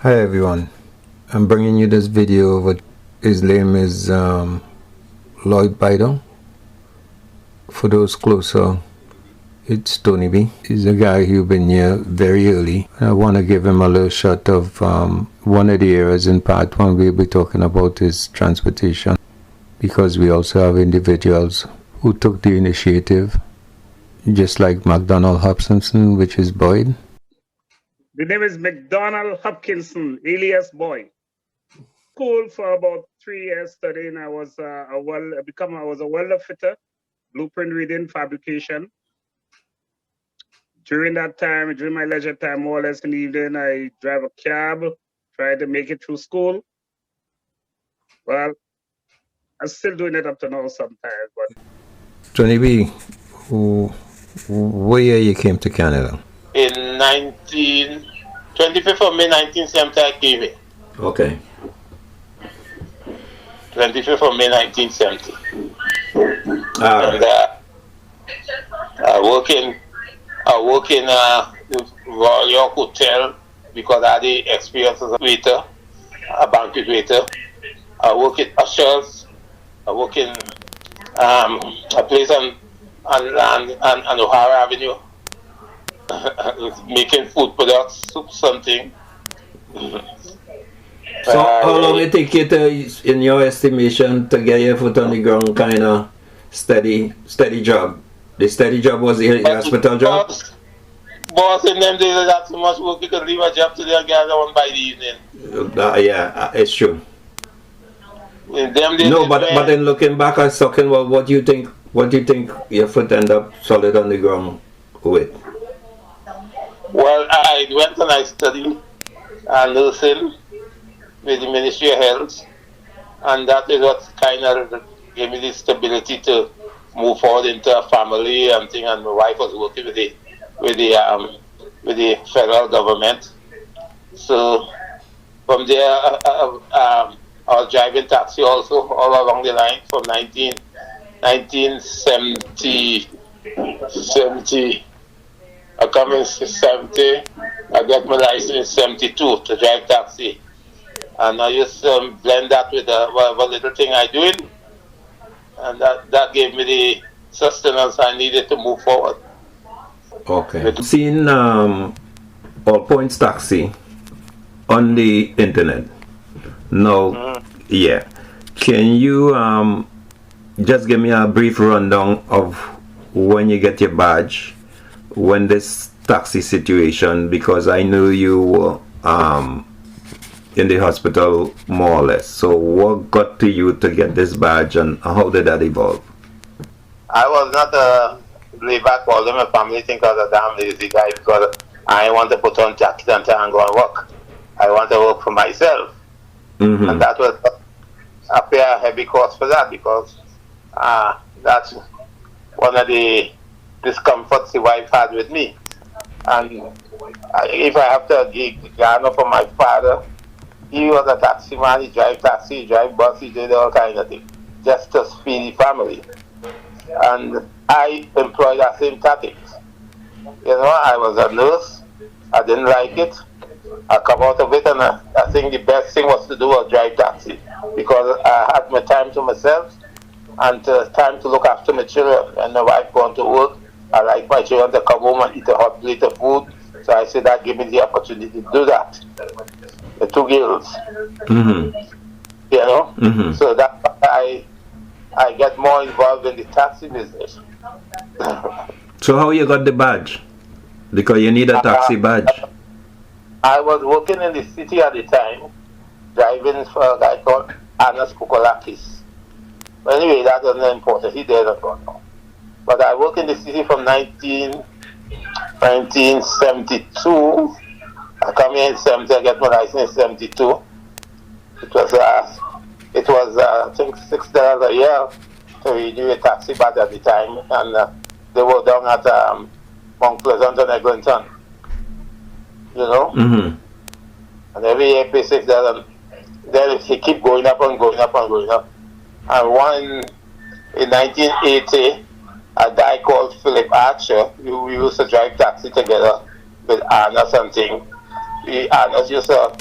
Hi everyone, I'm bringing you this video. His name is Lloyd Bynoe. For those closer, it's Tony B. He's a guy who's been here very early. I want to give him a little shot of one of the areas in part one we'll be talking about is transportation, because we also have individuals who took the initiative, just like McDonald Hopkinson, which is Boyd. The name is McDonald Hopkinson, alias Boy. School for about 3 years studying. I was a welder fitter, blueprint reading, fabrication. During that time, during my leisure time, more or less in the evening, I drive a cab, try to make it through school. Well, I'm still doing it up to now sometimes. But Tony B, what year you came to Canada? In 25th of May 1970, I came here. Okay. 25th of May 1970. And I work in the Royal York Hotel because I had the experience as a waiter, a banquet waiter. I work in ushers. I work in a place on O'Hara Avenue, making food products, soup, something. So how long it take you to, in your estimation, to get your foot on the ground, kind of steady job? The steady job was the hospital job? Boss, in them days, that's so much work, you could leave a job today and get another one by the evening. Yeah, it's true. In them days, no, but then looking back at talking, well, what do you think your foot end up solid on the ground with? Well, I went and I studied nursing with the Ministry of Health, and that is what kind of gave me the stability to move forward into a family and thing. And my wife was working with the federal government. So from there, I was driving taxi also all along the line from 1970. I come in 70. I get my license in 72 to drive taxi. And I just blend that with whatever little thing I doing, and that gave me the sustenance I needed to move forward. Okay. Seen All Points Taxi on the internet. Now, yeah. Can you just give me a brief rundown of when you get your badge, when this taxi situation, because I knew you were in the hospital more or less. So what got to you to get this badge, and how did that evolve? I was not a laid-back all my family think I was a damn lazy guy because I want to put on jacket and tie and go and work. I want to work for myself. And that was a fair heavy cost for that, because that's one of the discomforts the wife had with me. And if I have to garner for my father, he was a taxi man, he drive taxi, he drive bus, he did all kinds of things, just to feed the family. And I employed that same tactics. You know, I was a nurse, I didn't like it, I come out of it, and I think the best thing was to do was drive taxi, because I had my time to myself, and time to look after my children. And my wife going to work, I like my children to come home and eat a hot plate of food, so I said that gave me the opportunity to do that. The two girls, you know, so that's why I get more involved in the taxi business. So how you got the badge? Because you need a taxi badge. I was working in the city at the time, driving for a guy called Anas Kukolakis. But anyway, that wasn't important. He died not gone now. But I worked in the city from 1972. I come here in 70, I get my license in 72. It was I think $6 a year to renew a taxi badge at the time, and they were down at Mount Pleasant and Eglinton, you know. And every year pay $6. Then he keep going up and going up and going up. And one in 1980, a guy called Philip Archer, we used to drive taxi together with Anna something. Anna used to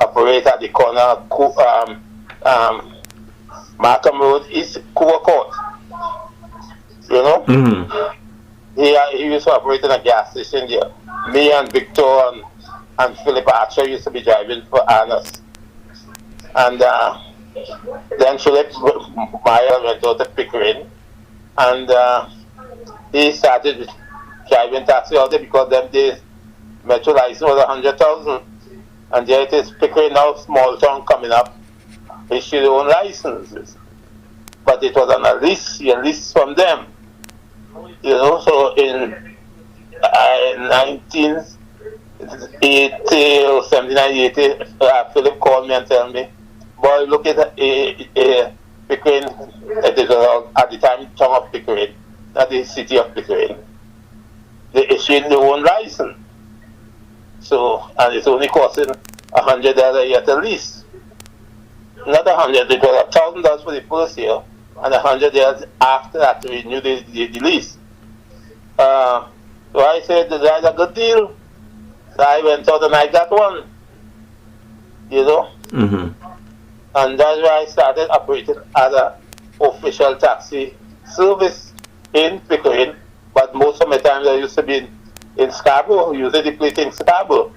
operate at the corner of Markham Road, East Court Court. You know? He used to operate in a gas station there. Me and Victor and Philip Archer used to be driving for Ernest. And then Philip Meyer went out to Pickering. And he started driving taxi out there because them days Metro license was 100,000. And there it is, Pickering now, small town coming up, issue their own licenses. But it was on a lease, you lease from them. You know, so in 1980 or 79, Philip called me and told me, boy, look at Pickering, it is at the time town of Pickering, not the city of Pickering. They issued their own license. So, and it's only costing $100 a year to lease. Not $100, it was $1,000 for the first year, and $100 after that to renew the lease. So I said, that's a good deal. So I went out and I got one. You know? And that's why I started operating as an official taxi service in Pickering. But most of my times I used to be in Scarborough, using the plate in Scarborough.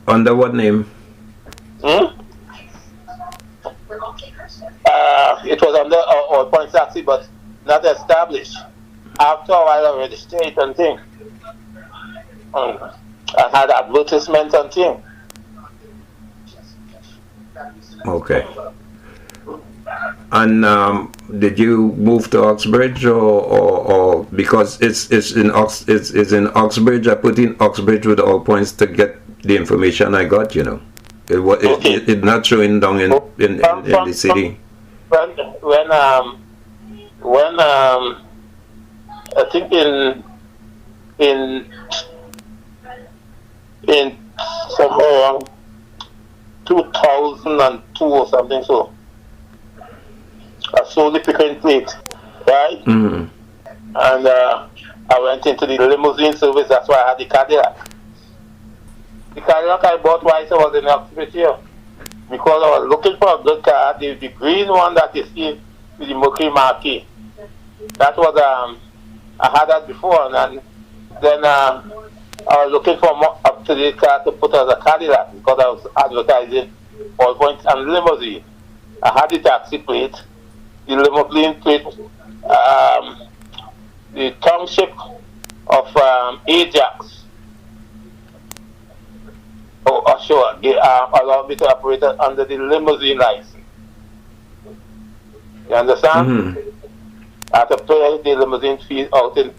Under what name? It was under All Points Taxi, but not established. After a while, I registered and thing. I had advertisement and thing. Okay. And did you move to Oxbridge or because it's in Oxbridge? I put in Oxbridge with All Points to get the information I got. You know, it's not showing down in the city. When I think in somewhere around 2002 or something, so I sold the Pickering plate, right? And I went into the limousine service. That's why I had the Cadillac. The Cadillac I bought while I was in Oxford here, because I was looking for a good car, the green one that you see with the Mercury marquee. That was I had that before, and then I was looking for a more up-to-date car to put as a Cadillac because I was advertising All Points and Limousine. I had the taxi plate, the limousine plate, the township of Ajax. Oh, sure, they allowed me to operate under the limousine license. You understand? I had to pay the limousine fee out in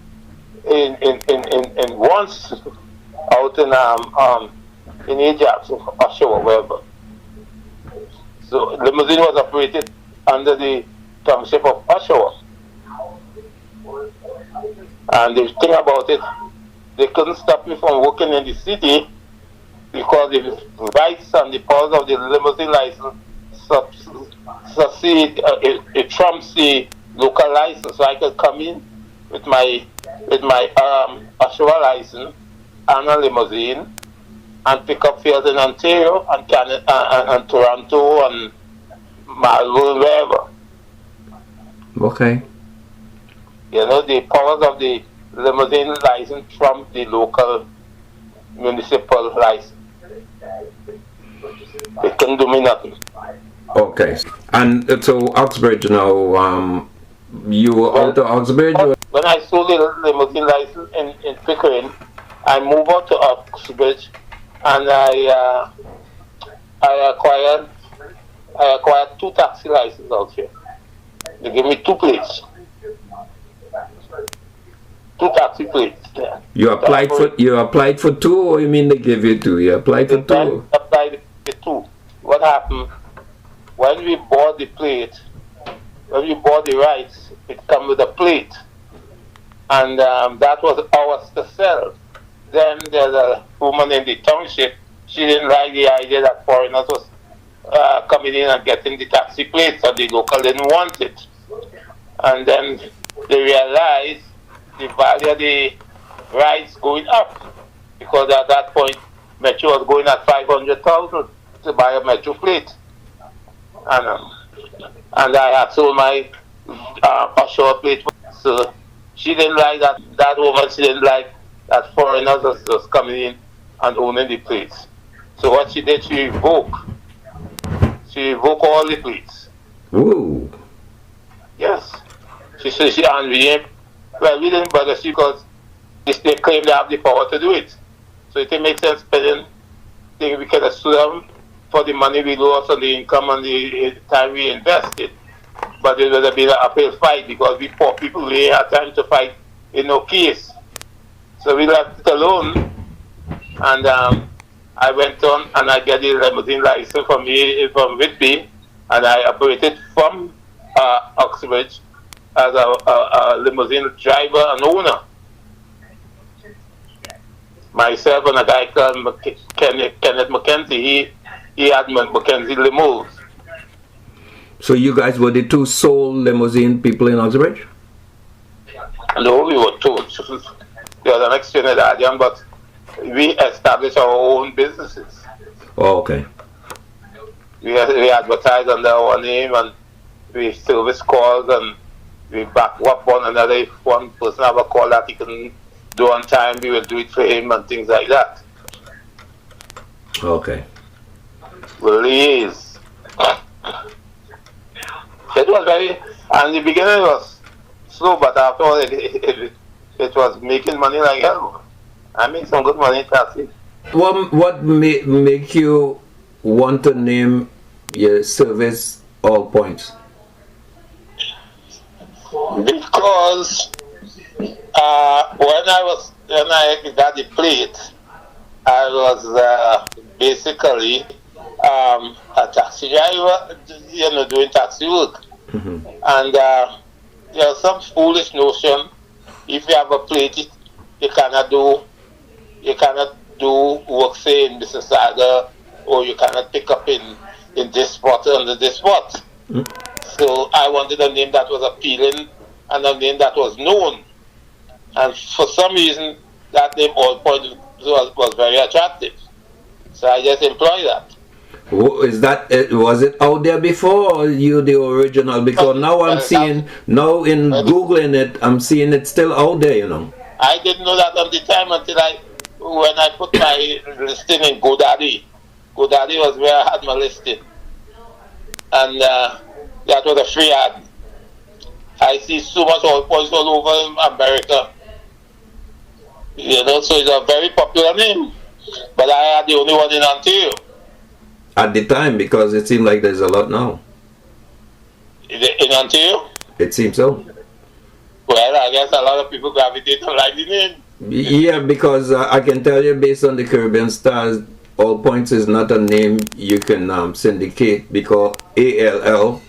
once out in Ajax or Oshawa, wherever. So limousine was operated under the township of Oshawa. And the thing about it, they couldn't stop me from working in the city because the rights and the powers of the limousine license succeed, it trumps the local license. So I could come in with my Oshawa license and a limousine and pick up fields in Ontario and Canada and Toronto and Melbourne, wherever. Okay. You know, the powers of the limousine license trump the local municipal license. They couldn't do me nothing. Okay. And so Oxbridge now, you were out of Oxbridge? When I sold the limousine license in Pickering, I moved out to Oxbridge and I acquired 2 taxi licenses out here. They gave me 2 plates. 2 taxi plates. You applied for 2, or you mean they gave you 2? You applied for 2? I applied for 2. What happened? When we bought the plate, when we bought the rights, it come with a plate. And that was ours to sell. Then there's a woman in the township, she didn't like the idea that foreigners was coming in and getting the taxi plates, so the local didn't want it. And then they realized the value of the rights going up, because at that point Metro was going at 500,000 to buy a metro plate. And I had sold my offshore plate. So she didn't like that woman, she didn't like that foreigners was coming in and owning the plates. So what she did, she revoked all the plates. Ooh. Yes. She said and we didn't bother she because they claim they have the power to do it. So it didn't make sense spending things we could sue them for the money we lost and the income and the time we invested. But it would have been an uphill fight because we poor people, we had time to fight in no case. So we left it alone, and I went on and I got the limousine license from Whitby, and I operated from Oxbridge as a limousine driver and owner. Myself and a guy called Kenneth McKenzie, he had McKenzie Limos. So you guys were the two sole limousine people in Oxbridge? No, we were two. There was an extended agent, but we established our own businesses. Oh, okay. We advertised under our name and we service calls and we back up one another. If one person have a call that he can do on time, we will do it for him and things like that. Okay. Well, he is. It was very, and the beginning was slow, but after all, it was making money like hell. I make some good money in taxi. What make you want to name your service All Points? Because when I got the plate, I was basically a taxi driver, doing taxi work. Mm-hmm. And there's some foolish notion, if you have a plate, you cannot do work, say, in Mississauga, or you cannot pick up in this spot or under this spot. Mm-hmm. So I wanted a name that was appealing and a name that was known. And for some reason, that name All Points was very attractive. So I just employed that. Was it out there before, or you the original? Because now I'm seeing, now in Googling it, I'm seeing it still out there, I didn't know that at the time until when I put my listing in GoDaddy. GoDaddy was where I had my listing. And that was a free ad. I see so much All Points all over America. So it's a very popular name. But I had the only one in Ontario. At the time, because it seemed like there's a lot now. In Ontario? It seems so. Well, I guess a lot of people gravitate to like the name. Yeah, because I can tell you based on the Caribbean Stars, All Points is not a name you can syndicate, because ALL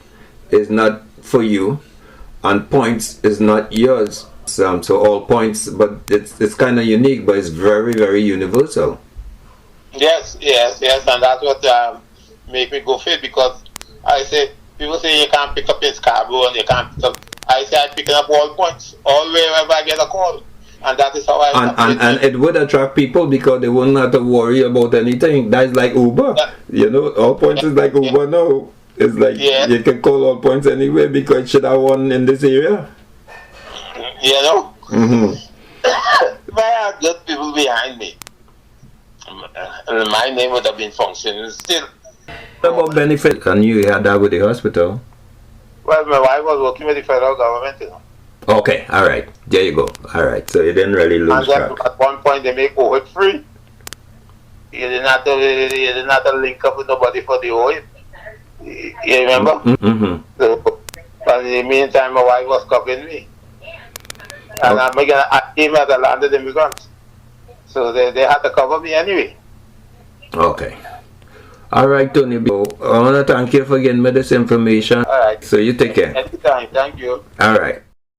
is not for you and Points is not yours. So All Points, but it's kind of unique, but it's very, very universal. Yes, and that's what make me go for it, because I say, people say you can't pick up in Scarborough and you can't pick up. I say I'm picking up All Points, all wherever I get a call. And that is how I and it would attract people because they wouldn't have to worry about anything. That's like Uber. Yeah. All Points is like Uber now. It's like you can call All Points anywhere because it should have one in this area. Mm-hmm. If I had good people behind me, my name would have been functioning still. What about benefit? I knew you had that with the hospital. Well, my wife was working with the federal government, Okay, alright. There you go. Alright, so you didn't really lose track. At one point they make OIP free. You didn't have to link up with nobody for the OIP. You remember? Mm-hmm. So, but in the meantime, my wife was covering me. And I came as a landed immigrant. So they had to cover me anyway. Okay. Alright, Tony. I want to thank you for getting me this information. Alright. So you take care. Anytime. Thank you. Alright.